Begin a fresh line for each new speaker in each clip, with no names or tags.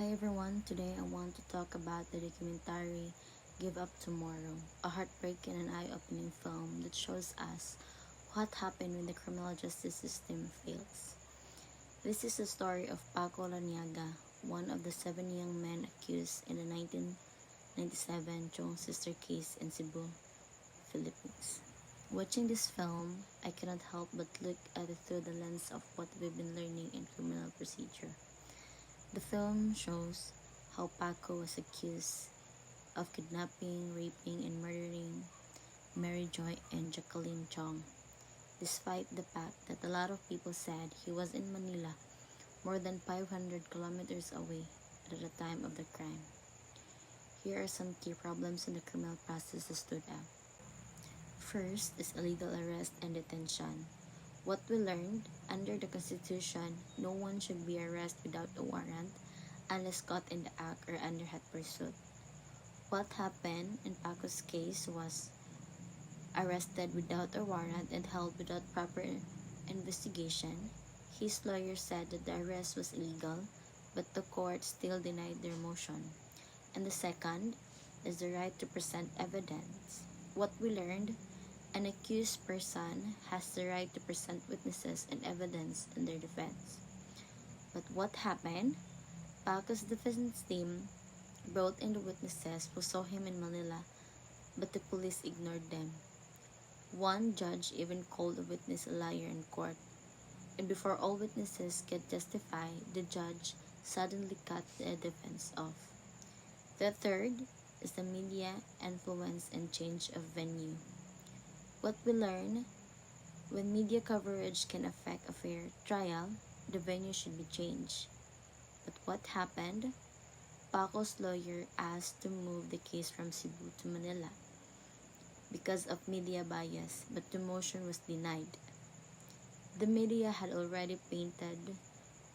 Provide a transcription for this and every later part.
Hi everyone, today I want to talk about the documentary Give Up Tomorrow, a heartbreaking and eye-opening film that shows us what happened when the criminal justice system fails. This is the story of Paco Laniaga, one of the 7 young men accused in the 1997 Chong sister case in Cebu, Philippines. Watching this film, I cannot help but look at it through the lens of what we've been learning in criminal procedure. The film shows how Paco was accused of kidnapping, raping, and murdering Mary Joy and Jacqueline Chong, despite the fact that a lot of people said he was in Manila, more than 500 kilometers away at the time of the crime. Here are some key problems in the criminal process that stood out. First is illegal arrest and detention. What we learned, under the Constitution, no one should be arrested without a warrant unless caught in the act or under hot pursuit. What happened in Paco's case was arrested without a warrant and held without proper investigation. His lawyer said that the arrest was illegal, but the court still denied their motion. And the second is the right to present evidence. What we learned, an accused person has the right to present witnesses and evidence in their defense. But what happened? Paco's defense team brought in the witnesses who saw him in Manila, but the police ignored them. One judge even called a witness a liar in court. And before all witnesses could testify, the judge suddenly cut the defense off. The third is the media influence and change of venue. What we learn, when media coverage can affect a fair trial, the venue should be changed. But what happened? Paco's lawyer asked to move the case from Cebu to Manila because of media bias, but the motion was denied. The media had already painted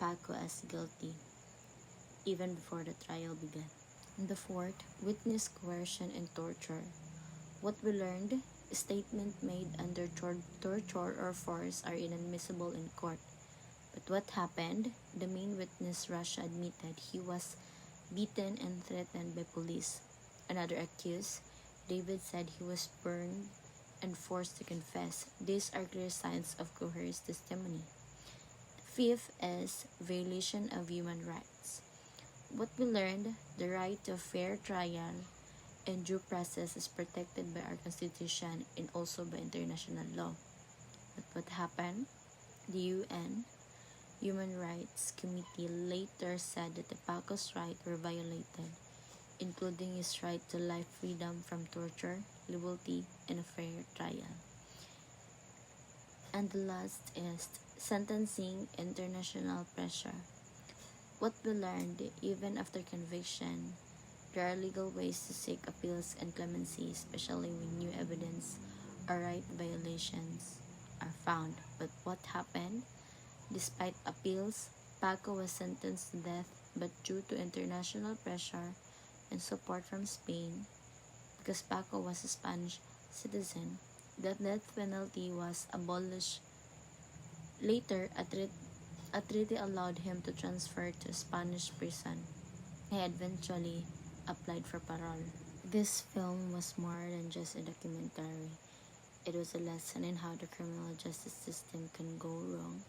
Paco as guilty even before the trial began. And the fourth, witness coercion and torture. What we learned, statements made under torture or force are inadmissible in court. But what happened? The main witness, Russia, admitted he was beaten and threatened by police. Another accused, David, said he was burned and forced to confess. These are clear signs of coerced testimony. Fifth is violation of human rights. What we learned, the right to a fair trial and due process is protected by our Constitution and also by international law. But what happened? The UN Human Rights Committee later said that the Paco's rights were violated, including his right to life, freedom from torture, liberty, and a fair trial. And the last is sentencing international pressure. What we learned, even after conviction, there are legal ways to seek appeals and clemency, especially when new evidence or right violations are found. But what happened? Despite appeals, Paco was sentenced to death, but due to international pressure and support from Spain, because Paco was a Spanish citizen, the death penalty was abolished. Later, a treaty allowed him to transfer to a Spanish prison. He eventually applied for parole. This film was more than just a documentary. It was a lesson in how the criminal justice system can go wrong,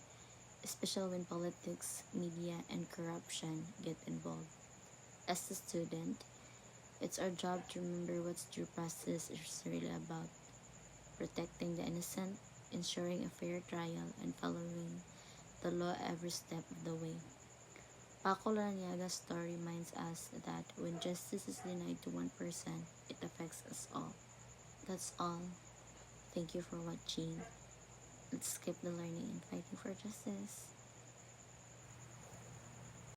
especially when politics, media, and corruption get involved. As a student, it's our job to remember what due process is really about: protecting the innocent, ensuring a fair trial, and following the law every step of the way. Paco Laraniaga's story reminds us that when justice is denied to one person, it affects us all. That's all. Thank you for watching. Let's keep the learning and fighting for justice.